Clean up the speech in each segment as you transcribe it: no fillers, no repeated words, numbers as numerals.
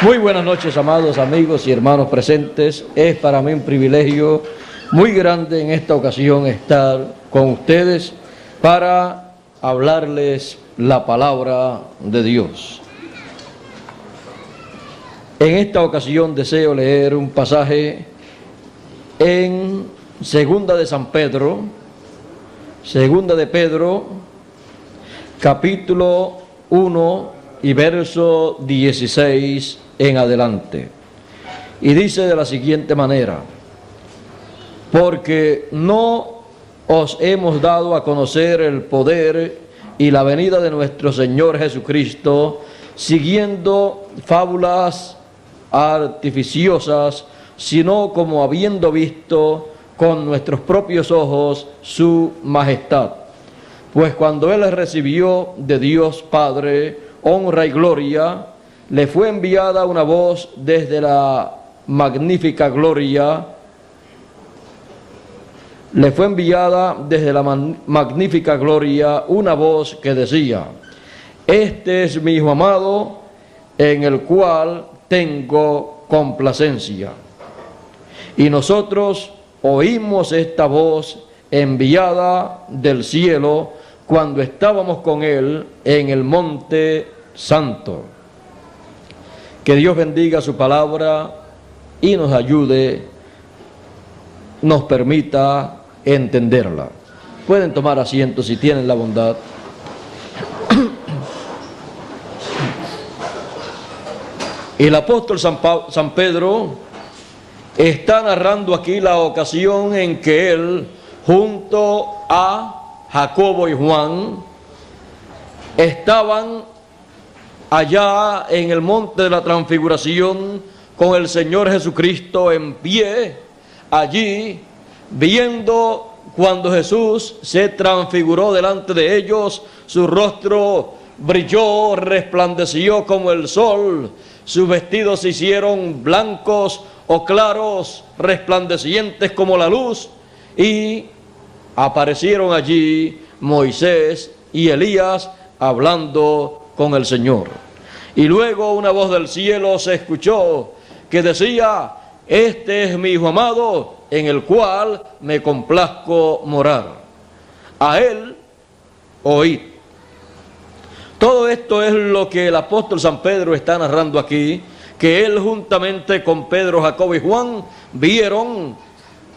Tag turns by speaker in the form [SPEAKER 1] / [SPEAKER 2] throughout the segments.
[SPEAKER 1] Muy buenas noches, amados amigos y hermanos presentes. Es para mí un privilegio muy grande en esta ocasión estar con ustedes para hablarles la palabra de Dios. En esta ocasión deseo leer un pasaje en Segunda de San Pedro, Segunda de Pedro, capítulo 1 y verso 16 en adelante. Y dice de la siguiente manera: porque no os hemos dado a conocer el poder y la venida de nuestro Señor Jesucristo, siguiendo fábulas artificiosas, sino como habiendo visto con nuestros propios ojos su majestad. Pues cuando Él recibió de Dios Padre honra y gloria, le fue enviada una voz desde la magnífica gloria, una voz que decía: este es mi Hijo amado, en el cual tengo complacencia. Y nosotros oímos esta voz enviada del cielo cuando estábamos con Él en el monte santo. Que Dios bendiga su palabra y nos ayude, nos permita entenderla. Pueden tomar asiento si tienen la bondad. El apóstol San Pedro está narrando aquí la ocasión en que él, junto a Jacobo y Juan, estaban allá en el monte de la transfiguración con el Señor Jesucristo en pie, allí viendo cuando Jesús se transfiguró delante de ellos. Su rostro brilló, resplandeció como el sol, sus vestidos se hicieron blancos o claros, resplandecientes como la luz, y aparecieron allí Moisés y Elías hablando con el Señor. Y luego una voz del cielo se escuchó que decía: este es mi Hijo amado, en el cual me complazco morar. A Él oíd. Todo esto es lo que el apóstol San Pedro está narrando aquí, que él juntamente con Pedro, Jacobo y Juan vieron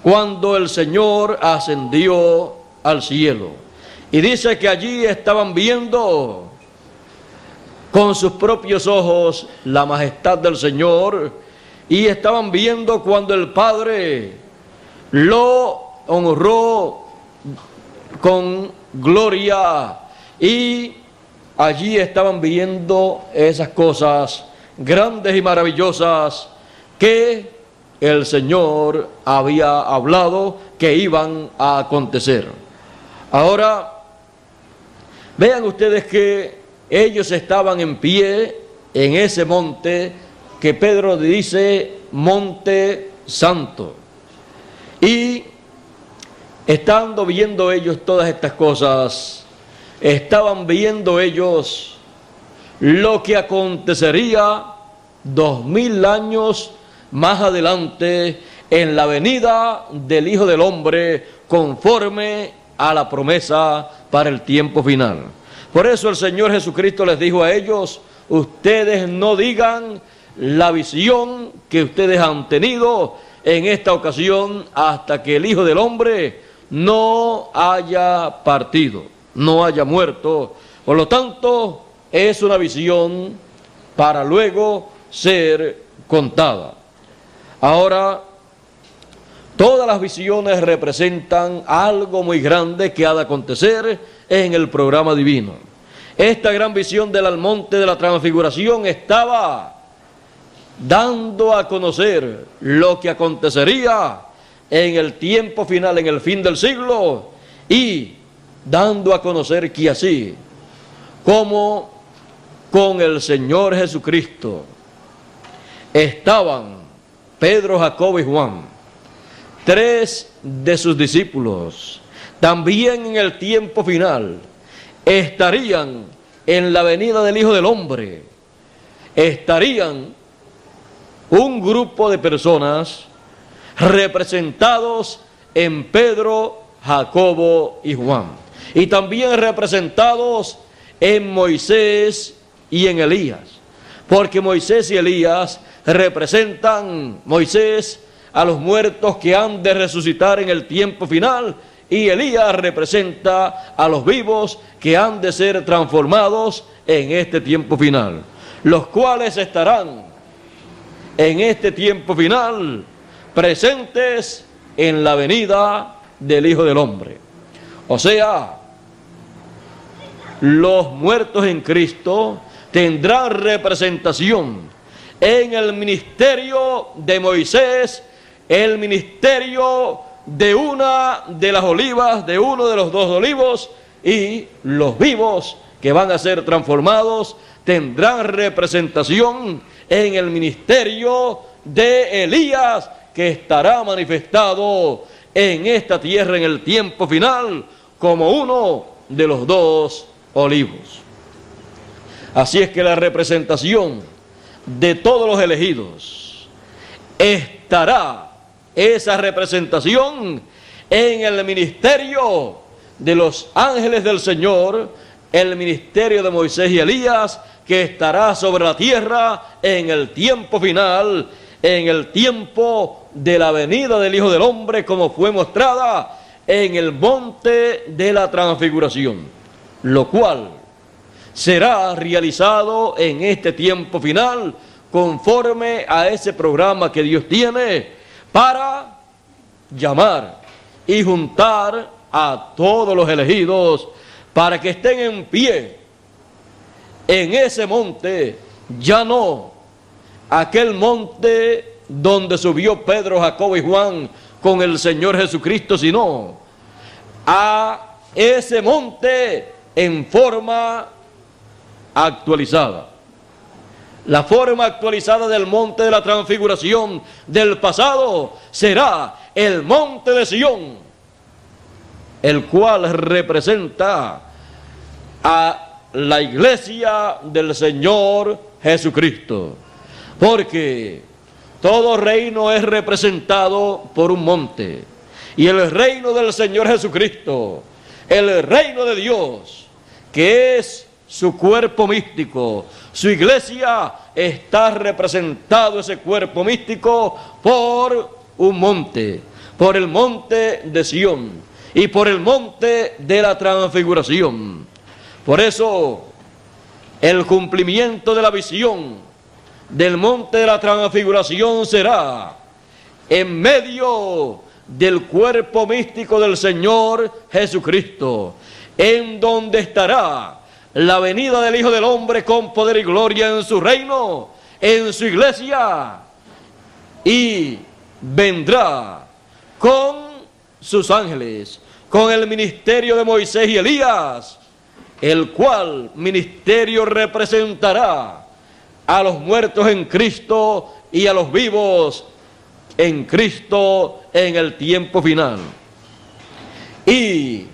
[SPEAKER 1] cuando el Señor ascendió al cielo. Y dice que allí estaban viendo con sus propios ojos la majestad del Señor, y estaban viendo cuando el Padre lo honró con gloria, y allí estaban viendo esas cosas grandes y maravillosas que el Señor había hablado que iban a acontecer. Ahora, vean ustedes que ellos estaban en pie en ese monte que Pedro dice monte santo. Y estando viendo ellos todas estas cosas, estaban viendo ellos lo que acontecería 2000 años más adelante en la venida del Hijo del Hombre, conforme a la promesa para el tiempo final. Por eso el Señor Jesucristo les dijo a ellos: ustedes no digan la visión que ustedes han tenido en esta ocasión hasta que el Hijo del Hombre no haya partido, no haya muerto. Por lo tanto, es una visión para luego ser contada. Ahora, todas las visiones representan algo muy grande que ha de acontecer en el programa divino. Esta gran visión del monte de la transfiguración estaba dando a conocer lo que acontecería en el tiempo final, en el fin del siglo, y dando a conocer que así como con el Señor Jesucristo estaban Pedro, Jacobo y Juan, tres de sus discípulos, también en el tiempo final estarían en la venida del Hijo del Hombre, estarían un grupo de personas representados en Pedro, Jacobo y Juan, y también representados en Moisés y en Elías, porque Moisés y Elías representan, Moisés a los muertos que han de resucitar en el tiempo final, y Elías representa a los vivos que han de ser transformados en este tiempo final, los cuales estarán en este tiempo final presentes en la venida del Hijo del Hombre. O sea, los muertos en Cristo tendrán representación en el ministerio de Moisés, el ministerio de una de las olivas, de uno de los dos olivos, y los vivos que van a ser transformados tendrán representación en el ministerio de Elías, que estará manifestado en esta tierra en el tiempo final como uno de los dos olivos. Así es que la representación de todos los elegidos estará, esa representación, en el ministerio de los ángeles del Señor, el ministerio de Moisés y Elías, que estará sobre la tierra en el tiempo final, en el tiempo de la venida del Hijo del Hombre, como fue mostrada en el monte de la transfiguración, lo cual será realizado en este tiempo final conforme a ese programa que Dios tiene para llamar y juntar a todos los elegidos para que estén en pie en ese monte, ya no aquel monte donde subió Pedro, Jacobo y Juan con el Señor Jesucristo, sino a ese monte en forma actualizada. La forma actualizada del monte de la transfiguración del pasado será el monte de Sión, el cual representa a la iglesia del Señor Jesucristo, porque todo reino es representado por un monte, y el reino del Señor Jesucristo, el reino de Dios, que es su cuerpo místico, su iglesia, está representado ese cuerpo místico por un monte, por el monte de Sión y por el monte de la transfiguración. Por eso el cumplimiento de la visión del monte de la transfiguración será en medio del cuerpo místico del Señor Jesucristo, en donde estará la venida del Hijo del Hombre con poder y gloria en su reino, en su iglesia, y vendrá con sus ángeles, con el ministerio de Moisés y Elías, el cual ministerio representará a los muertos en Cristo y a los vivos en Cristo en el tiempo final. Y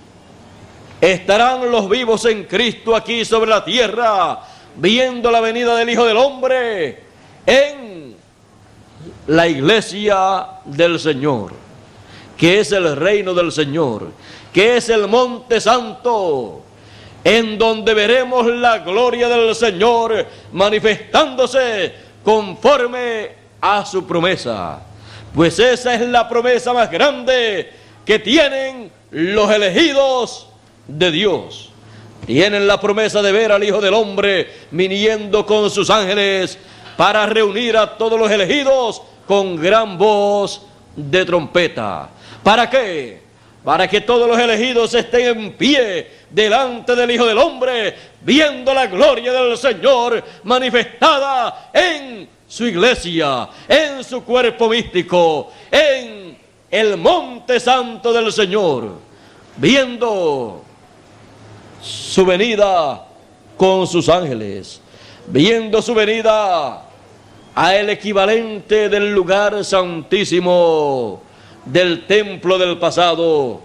[SPEAKER 1] estarán los vivos en Cristo aquí sobre la tierra, viendo la venida del Hijo del Hombre en la iglesia del Señor, que es el reino del Señor, que es el monte santo, en donde veremos la gloria del Señor manifestándose conforme a su promesa. Pues esa es la promesa más grande que tienen los elegidos de Dios. Tienen la promesa de ver al Hijo del Hombre viniendo con sus ángeles para reunir a todos los elegidos con gran voz de trompeta. ¿Para qué? Para que todos los elegidos estén en pie delante del Hijo del Hombre, viendo la gloria del Señor manifestada en su iglesia, en su cuerpo místico, en el monte santo del Señor, viendo su venida con sus ángeles, viendo su venida a el equivalente del lugar santísimo del templo del pasado,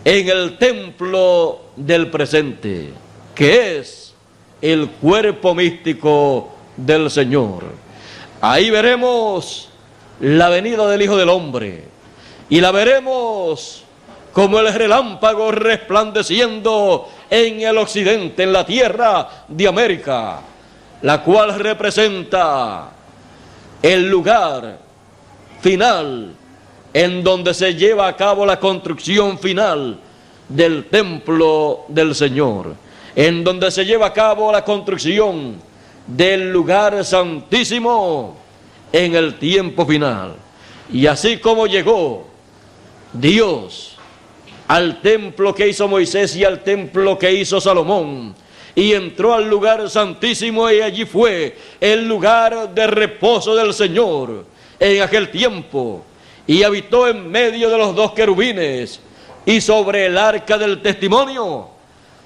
[SPEAKER 1] en el templo del presente, que es el cuerpo místico del Señor. Ahí veremos la venida del Hijo del Hombre, y la veremos como el relámpago resplandeciendo en el occidente, en la tierra de América, la cual representa el lugar final en donde se lleva a cabo la construcción final del templo del Señor, en donde se lleva a cabo la construcción del lugar santísimo en el tiempo final. Y así como llegó Dios al templo que hizo Moisés y al templo que hizo Salomón, y entró al lugar santísimo, y allí fue el lugar de reposo del Señor en aquel tiempo, y habitó en medio de los dos querubines y sobre el arca del testimonio.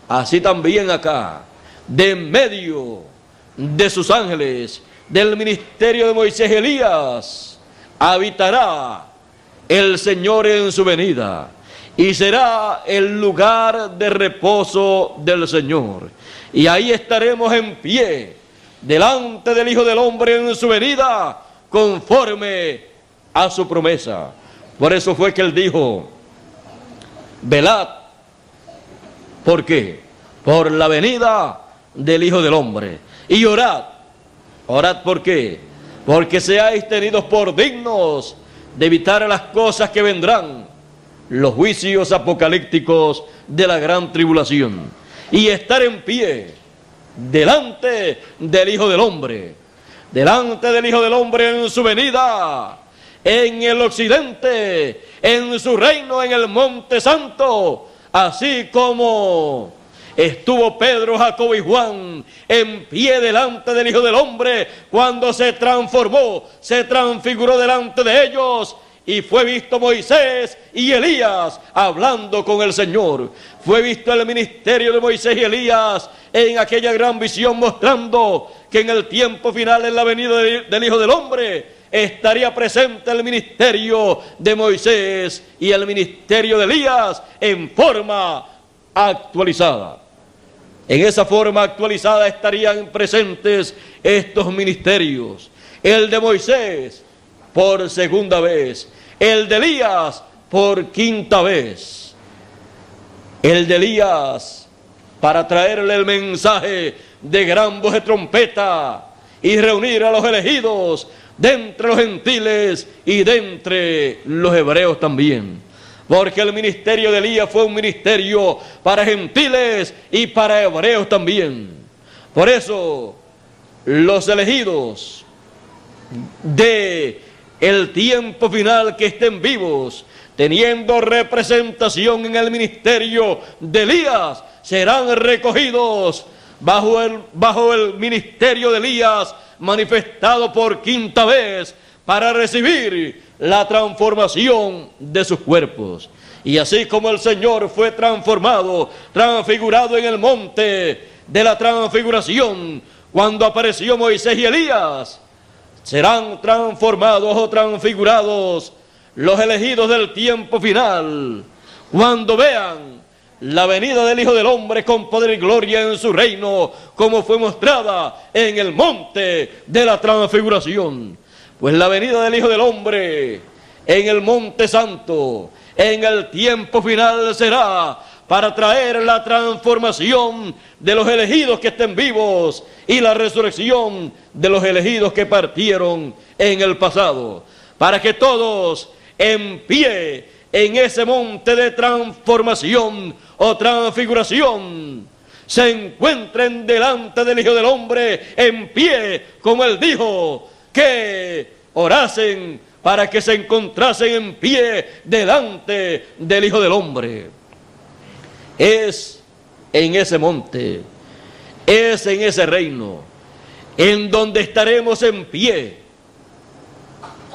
[SPEAKER 1] Así también acá, de en medio de sus ángeles, del ministerio de Moisés y Elías, habitará el Señor en su venida, y será el lugar de reposo del Señor. Y ahí estaremos en pie delante del Hijo del Hombre en su venida, conforme a su promesa. Por eso fue que él dijo: velad. ¿Por qué? Por la venida del Hijo del Hombre. Y orad. Orad, ¿por qué? Porque seáis tenidos por dignos de evitar las cosas que vendrán, los juicios apocalípticos de la gran tribulación, y estar en pie delante del Hijo del Hombre, delante del Hijo del Hombre en su venida, en el occidente, en su reino, en el Monte Santo, así como estuvo Pedro, Jacobo y Juan en pie delante del Hijo del Hombre cuando se transformó, se transfiguró delante de ellos, y fue visto Moisés y Elías hablando con el Señor. Fue visto el ministerio de Moisés y Elías en aquella gran visión, mostrando que en el tiempo final, en la venida del Hijo del Hombre, estaría presente el ministerio de Moisés y el ministerio de Elías en forma actualizada. En esa forma actualizada estarían presentes estos ministerios: el de Moisés por segunda vez, el de Elías por quinta vez. El de Elías para traerle el mensaje de gran voz de trompeta y reunir a los elegidos de entre los gentiles y de entre los hebreos también. Porque el ministerio de Elías fue un ministerio para gentiles y para hebreos también. Por eso, los elegidos de el tiempo final que estén vivos, teniendo representación en el ministerio de Elías, serán recogidos bajo el ministerio de Elías, manifestado por quinta vez, para recibir la transformación de sus cuerpos. Y así como el Señor fue transformado, transfigurado en el monte de la transfiguración, cuando apareció Moisés y Elías, serán transformados o transfigurados los elegidos del tiempo final, cuando vean la venida del Hijo del Hombre con poder y gloria en su reino, como fue mostrada en el monte de la transfiguración. Pues la venida del Hijo del Hombre en el Monte Santo, en el tiempo final, será para traer la transformación de los elegidos que estén vivos y la resurrección de los elegidos que partieron en el pasado, para que todos en pie en ese monte de transformación o transfiguración se encuentren delante del Hijo del Hombre en pie, como él dijo que orasen para que se encontrasen en pie delante del Hijo del Hombre. Es en ese monte, es en ese reino, en donde estaremos en pie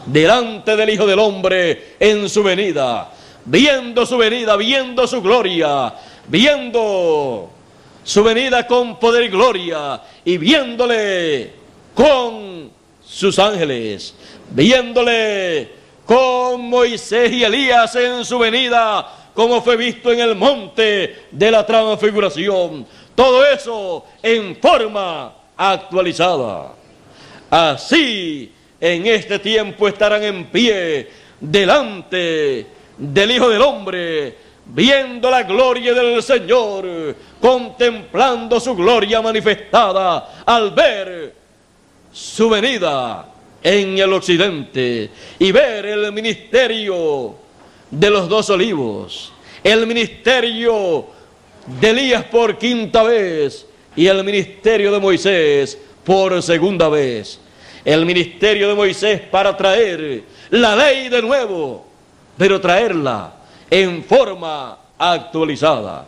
[SPEAKER 1] delante del Hijo del Hombre en su venida, viendo su venida, viendo su gloria, viendo su venida con poder y gloria, y viéndole con sus ángeles, viéndole con Moisés y Elías en su venida, como fue visto en el monte de la transfiguración. Todo eso en forma actualizada. Así en este tiempo estarán en pie delante del Hijo del Hombre, viendo la gloria del Señor, contemplando su gloria manifestada al ver su venida en el occidente y ver el ministerio de los 2 olivos, el ministerio de Elías por 5ª vez y el ministerio de Moisés por 2ª vez. El ministerio de Moisés para traer la ley de nuevo, pero traerla en forma actualizada.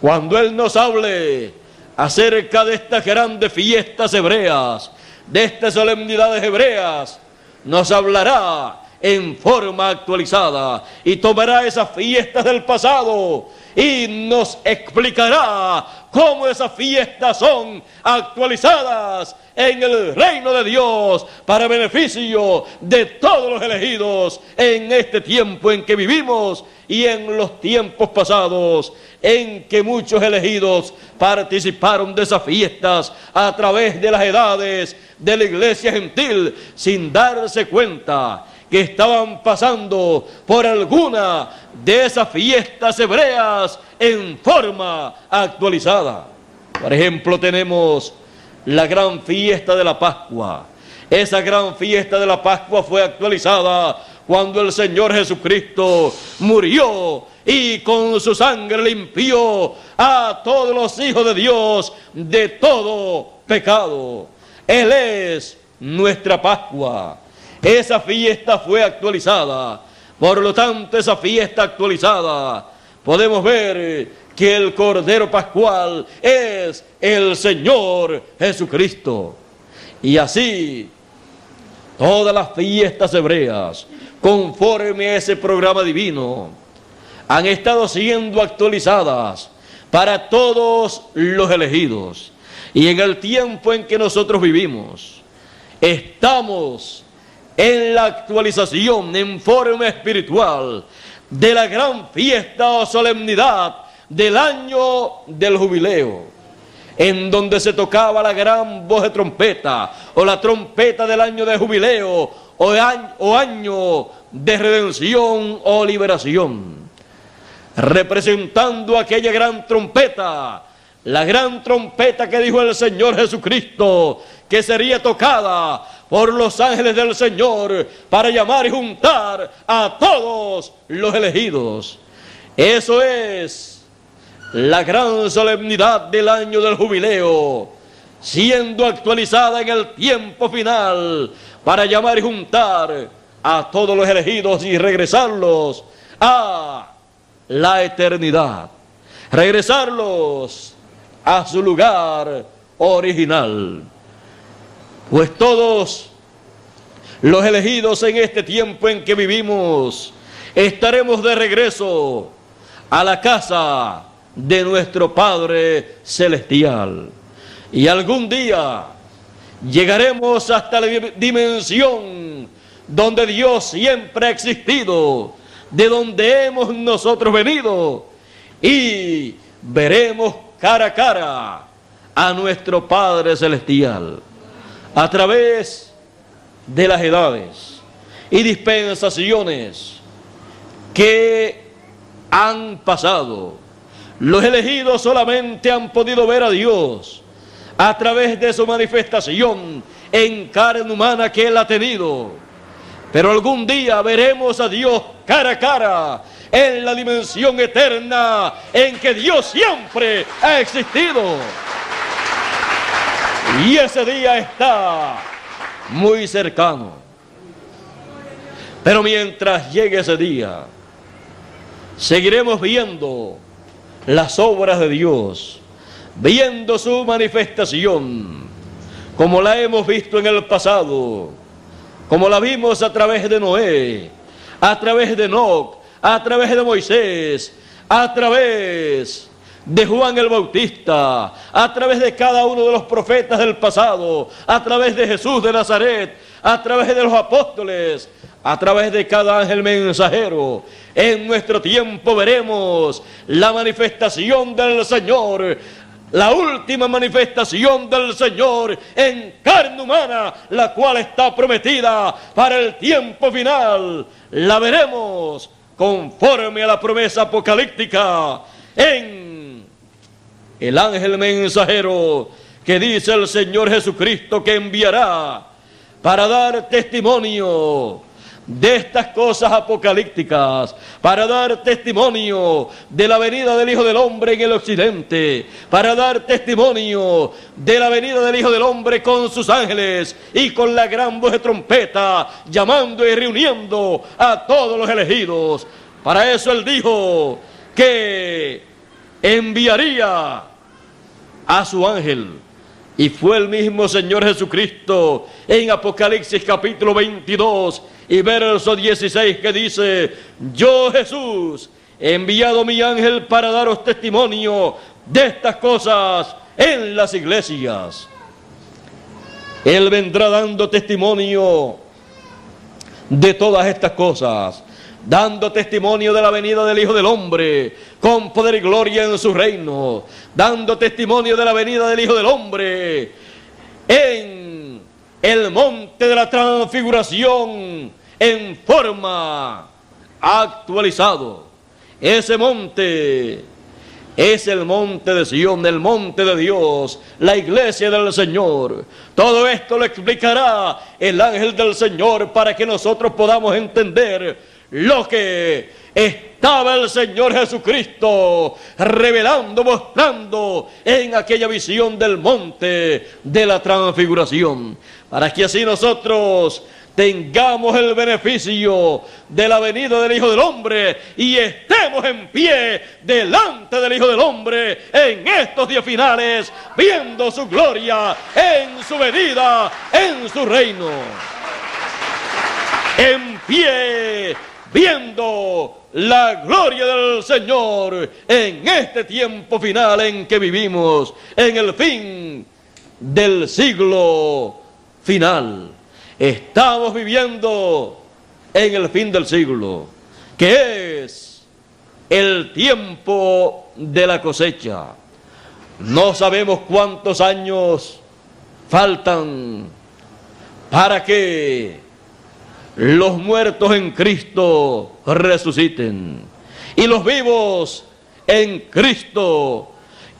[SPEAKER 1] Cuando Él nos hable acerca de estas grandes fiestas hebreas, de estas solemnidades hebreas, nos hablará en forma actualizada y tomará esas fiestas del pasado y nos explicará cómo esas fiestas son actualizadas en el reino de Dios para beneficio de todos los elegidos en este tiempo en que vivimos y en los tiempos pasados en que muchos elegidos participaron de esas fiestas a través de las edades de la iglesia gentil sin darse cuenta que estaban pasando por alguna de esas fiestas hebreas en forma actualizada. Por ejemplo, tenemos la gran fiesta de la Pascua. Esa gran fiesta de la Pascua fue actualizada cuando el Señor Jesucristo murió y con su sangre limpió a todos los hijos de Dios de todo pecado. Él es nuestra Pascua. Esa fiesta fue actualizada. Por lo tanto, esa fiesta actualizada, podemos ver que el Cordero Pascual es el Señor Jesucristo. Y así, todas las fiestas hebreas, conforme a ese programa divino, han estado siendo actualizadas para todos los elegidos. Y en el tiempo en que nosotros vivimos, estamos en la actualización en forma espiritual de la gran fiesta o solemnidad del año del jubileo, en donde se tocaba la gran voz de trompeta o la trompeta del año de jubileo o año de redención o liberación, representando aquella gran trompeta, la gran trompeta que dijo el Señor Jesucristo que sería tocada por los ángeles del Señor para llamar y juntar a todos los elegidos. Eso es la gran solemnidad del año del jubileo, siendo actualizada en el tiempo final para llamar y juntar a todos los elegidos y regresarlos a la eternidad, regresarlos a su lugar original. Pues todos los elegidos en este tiempo en que vivimos estaremos de regreso a la casa de nuestro Padre Celestial. Y algún día llegaremos hasta la dimensión donde Dios siempre ha existido, de donde hemos nosotros venido, y veremos cara a cara a nuestro Padre Celestial a través de las edades y dispensaciones que han pasado. Los elegidos solamente han podido ver a Dios a través de su manifestación en carne humana que Él ha tenido, pero algún día veremos a Dios cara a cara en la dimensión eterna en que Dios siempre ha existido. Y ese día está muy cercano. Pero mientras llegue ese día, seguiremos viendo las obras de Dios, viendo su manifestación, como la hemos visto en el pasado, como la vimos a través de Noé, a través de Enoc, a través de Moisés, a través de Juan el Bautista, a través de cada uno de los profetas del pasado, a través de Jesús de Nazaret, a través de los apóstoles, a través de cada ángel mensajero. En nuestro tiempo veremos la manifestación del Señor la última manifestación del Señor en carne humana, la cual está prometida para el tiempo final, la veremos conforme a la promesa apocalíptica en el ángel mensajero que dice el Señor Jesucristo que enviará para dar testimonio de estas cosas apocalípticas, para dar testimonio de la venida del Hijo del Hombre en el occidente, para dar testimonio de la venida del Hijo del Hombre con sus ángeles y con la gran voz de trompeta, llamando y reuniendo a todos los elegidos. Para eso Él dijo que enviaría a su ángel. Y fue el mismo Señor Jesucristo en Apocalipsis capítulo 22 y verso 16 que dice: yo, Jesús, he enviado mi ángel para daros testimonio de estas cosas en las iglesias. Él vendrá dando testimonio de todas estas cosas, dando testimonio de la venida del Hijo del Hombre con poder y gloria en su reino, dando testimonio de la venida del Hijo del Hombre en el monte de la transfiguración en forma actualizado. Ese monte es el monte de Sión, el monte de Dios, la iglesia del Señor. Todo esto lo explicará el ángel del Señor para que nosotros podamos entender lo que estaba el Señor Jesucristo revelando, mostrando en aquella visión del monte de la transfiguración, para que así nosotros tengamos el beneficio de la venida del Hijo del Hombre y estemos en pie delante del Hijo del Hombre en estos días finales, viendo su gloria en su venida, en su reino. En pie, viendo la gloria del Señor en este tiempo final en que vivimos, en el fin del siglo final. Estamos viviendo en el fin del siglo, que es el tiempo de la cosecha. No sabemos cuántos años faltan para que los muertos en Cristo resuciten y los vivos en Cristo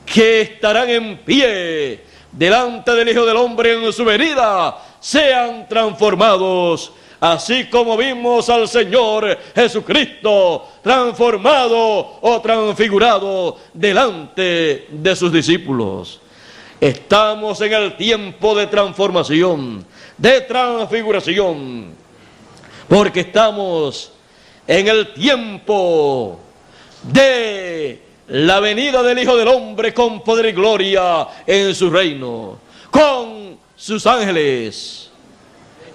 [SPEAKER 1] que estarán en pie delante del Hijo del Hombre en su venida sean transformados, así como vimos al Señor Jesucristo transformado o transfigurado delante de sus discípulos. Estamos en el tiempo de transformación, de transfiguración, porque estamos en el tiempo de la venida del Hijo del Hombre con poder y gloria en su reino, con sus ángeles,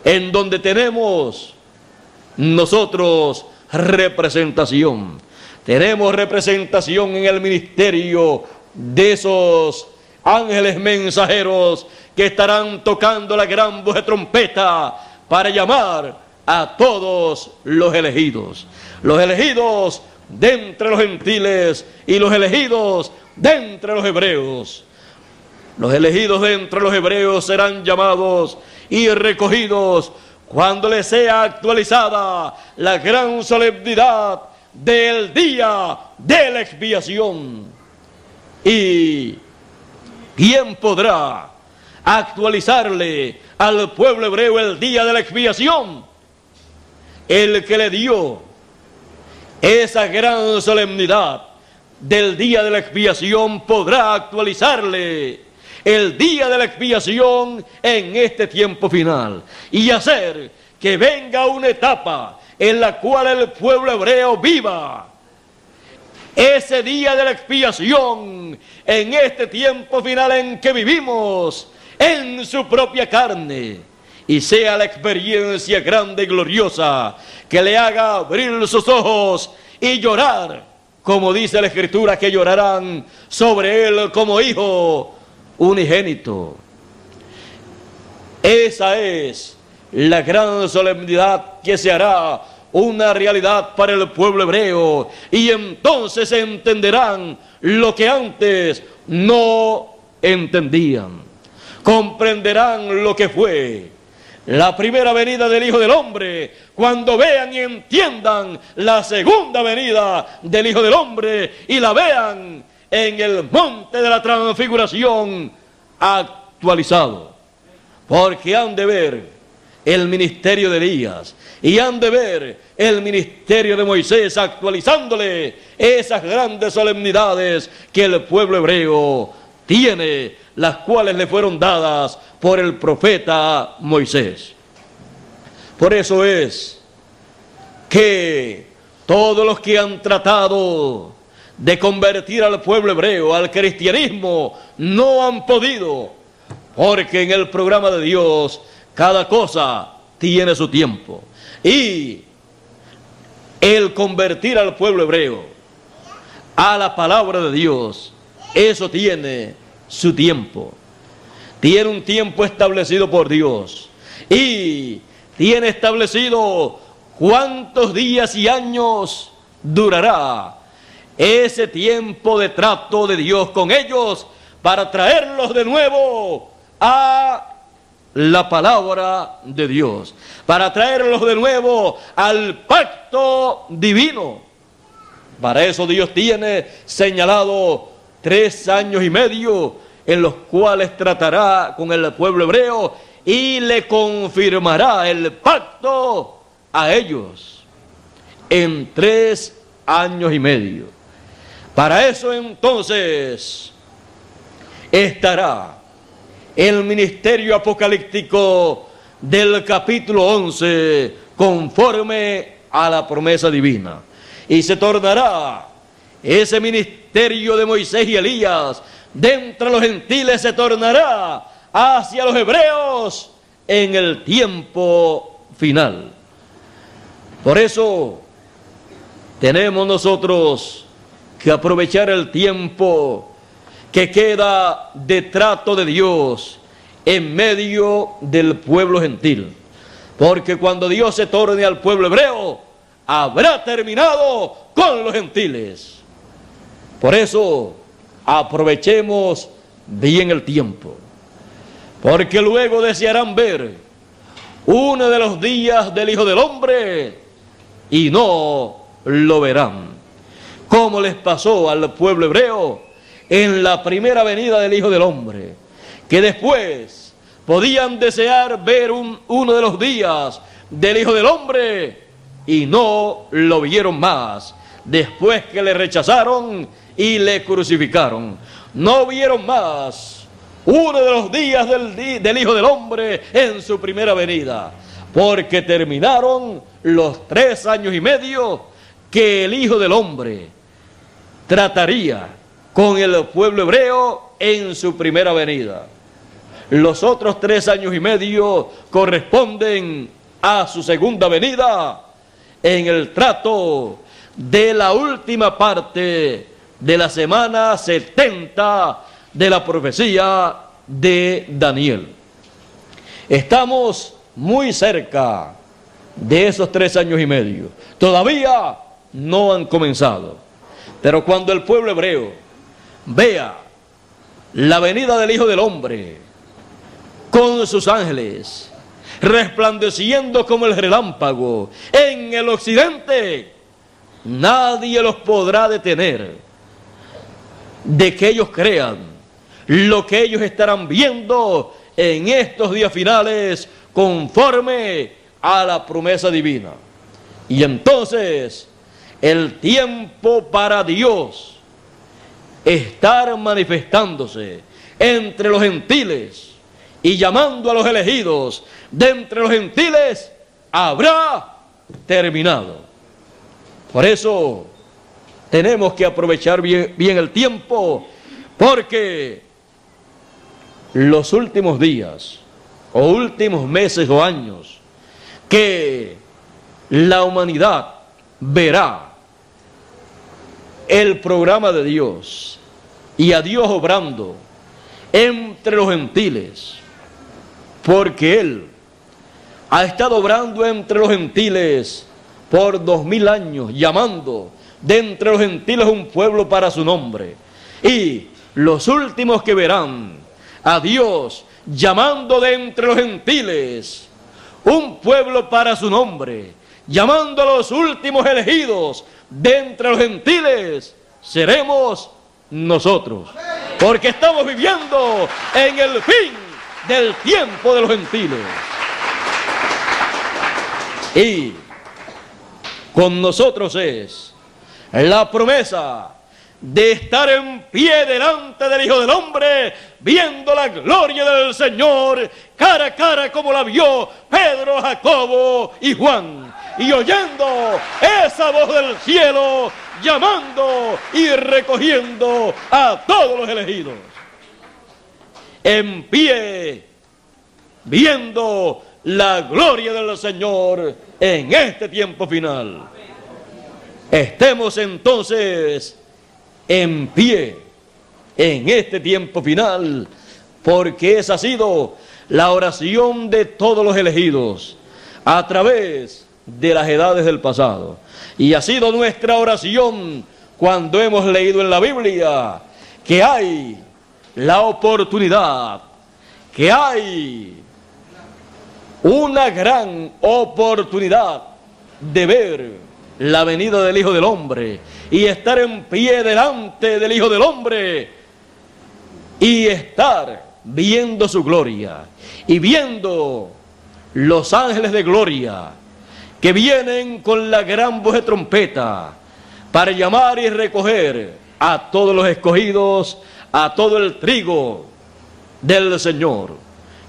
[SPEAKER 1] en donde tenemos nosotros representación. Tenemos representación en el ministerio de esos ángeles mensajeros que estarán tocando la gran voz de trompeta para llamar a todos los elegidos de entre los gentiles y los elegidos de entre los hebreos. Los elegidos de entre los hebreos serán llamados y recogidos cuando les sea actualizada la gran solemnidad del día de la expiación. ¿Y quién podrá actualizarle al pueblo hebreo el día de la expiación? El que le dio esa gran solemnidad del día de la expiación podrá actualizarle el día de la expiación en este tiempo final y hacer que venga una etapa en la cual el pueblo hebreo viva ese día de la expiación en este tiempo final en que vivimos en su propia carne, y sea la experiencia grande y gloriosa que le haga abrir sus ojos y llorar, como dice la Escritura, que llorarán sobre él como hijo unigénito. Esa es la gran solemnidad que se hará una realidad para el pueblo hebreo, y entonces entenderán lo que antes no entendían. Comprenderán lo que fue la primera venida del Hijo del Hombre cuando vean y entiendan la segunda venida del Hijo del Hombre y la vean en el monte de la transfiguración actualizado. Porque han de ver el ministerio de Elías y han de ver el ministerio de Moisés actualizándole esas grandes solemnidades que el pueblo hebreo tiene, las cuales le fueron dadas por el profeta Moisés. Por eso es que todos los que han tratado de convertir al pueblo hebreo al cristianismo no han podido, porque en el programa de Dios cada cosa tiene su tiempo. Y el convertir al pueblo hebreo a la palabra de Dios, eso tiene su tiempo. Tiene un tiempo establecido por Dios. Y tiene establecido cuántos días y años durará ese tiempo de trato de Dios con ellos para traerlos de nuevo a la palabra de Dios, para traerlos de nuevo al pacto divino. Para eso Dios tiene señalado 3 años y medio en los cuales tratará con el pueblo hebreo y le confirmará el pacto a ellos en 3 años y medio. Para eso entonces estará el ministerio apocalíptico del capítulo 11 conforme a la promesa divina. Y se tornará ese ministerio de Moisés y Elías de entre los gentiles, se tornará hacia los hebreos en el tiempo final. Por eso tenemos nosotros que aprovechar el tiempo que queda de trato de Dios en medio del pueblo gentil. Porque cuando Dios se torne al pueblo hebreo, habrá terminado con los gentiles. Por eso, aprovechemos bien el tiempo. Porque luego desearán ver uno de los días del Hijo del Hombre y no lo verán. Como les pasó al pueblo hebreo en la primera venida del Hijo del Hombre, que después podían desear ver uno de los días del Hijo del Hombre y no lo vieron más, después que le rechazaron y le crucificaron. No vieron más uno de los días del Hijo del Hombre en su primera venida, porque terminaron los 3 años y medio que el Hijo del Hombre trataría con el pueblo hebreo en su primera venida. Los otros 3 años y medio corresponden a su segunda venida en el trato de la última parte de la semana 70 de la profecía de Daniel. Estamos muy cerca de esos 3 años y medio. Todavía no han comenzado. Pero cuando el pueblo hebreo vea la venida del Hijo del Hombre con sus ángeles resplandeciendo como el relámpago en el occidente, nadie los podrá detener de que ellos crean lo que ellos estarán viendo en estos días finales conforme a la promesa divina. Y entonces el tiempo para Dios estar manifestándose entre los gentiles y llamando a los elegidos de entre los gentiles habrá terminado. Por eso tenemos que aprovechar bien el tiempo, porque los últimos días o últimos meses o años que la humanidad verá el programa de Dios y a Dios obrando entre los gentiles, porque Él ha estado obrando entre los gentiles por 2000 años, llamando de entre los gentiles un pueblo para su nombre. Y los últimos que verán a Dios llamando de entre los gentiles un pueblo para su nombre, llamando a los últimos elegidos de entre los gentiles, seremos nosotros, porque estamos viviendo en el fin del tiempo de los gentiles. Y con nosotros es la promesa de estar en pie delante del Hijo del Hombre, viendo la gloria del Señor cara a cara, como la vio Pedro, Jacobo y Juan, y oyendo esa voz del cielo llamando y recogiendo a todos los elegidos. En pie, viendo la gloria del Señor en este tiempo final. Estemos entonces en pie en este tiempo final, porque esa ha sido la oración de todos los elegidos a través de las edades del pasado, y ha sido nuestra oración cuando hemos leído en la Biblia que hay la oportunidad, que hay una gran oportunidad de ver la venida del Hijo del Hombre y estar en pie delante del Hijo del Hombre y estar viendo su gloria y viendo los ángeles de gloria que vienen con la gran voz de trompeta para llamar y recoger a todos los escogidos, a todo el trigo del Señor,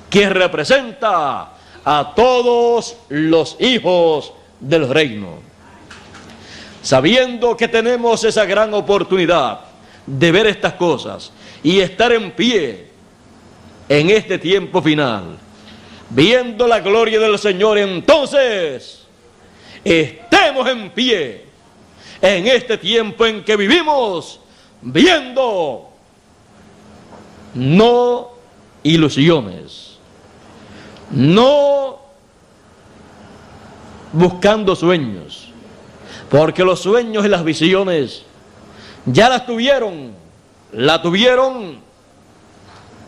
[SPEAKER 1] que representa a todos los hijos del reino. Sabiendo que tenemos esa gran oportunidad de ver estas cosas y estar en pie en este tiempo final, viendo la gloria del Señor, entonces estemos en pie en este tiempo en que vivimos, viendo no ilusiones, no buscando sueños, porque los sueños y las visiones ya las tuvieron, la tuvieron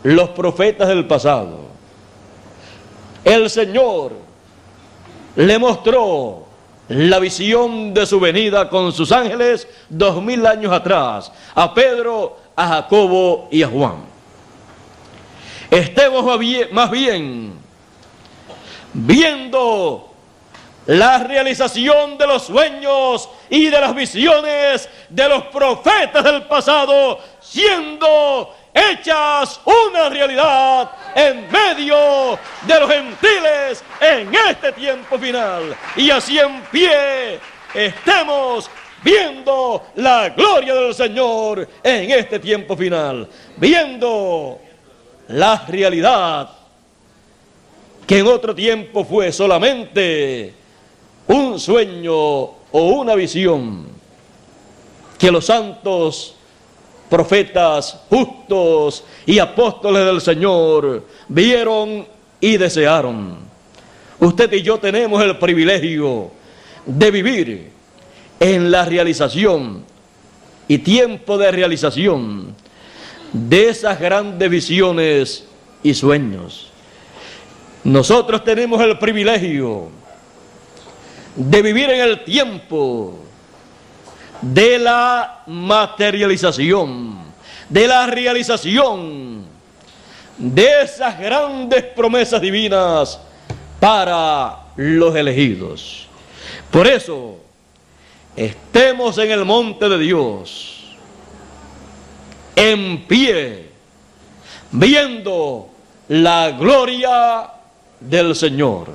[SPEAKER 1] los profetas del pasado. El Señor le mostró la visión de su venida con sus ángeles 2000 años atrás a Pedro, a Jacobo y a Juan. Estemos más bien viendo la realización de los sueños y de las visiones de los profetas del pasado siendo hechas una realidad en medio de los gentiles en este tiempo final. Y así en pie estemos viendo la gloria del Señor en este tiempo final, viendo la realidad que en otro tiempo fue solamente un sueño o una visión que los santos profetas justos y apóstoles del Señor vieron y desearon. Usted y yo tenemos el privilegio de vivir en la realización y tiempo de realización de esas grandes visiones y sueños. Nosotros tenemos el privilegio de vivir en el tiempo de la materialización, de la realización de esas grandes promesas divinas para los elegidos. Por eso, estemos en el monte de Dios, en pie, viendo la gloria del Señor.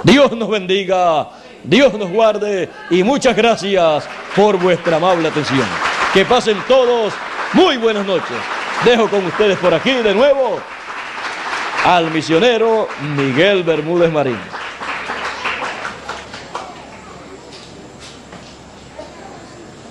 [SPEAKER 1] Dios nos bendiga, Dios nos guarde y muchas gracias por vuestra amable atención. Que pasen todos muy buenas noches. Dejo con ustedes por aquí de nuevo al misionero Miguel Bermúdez Marín.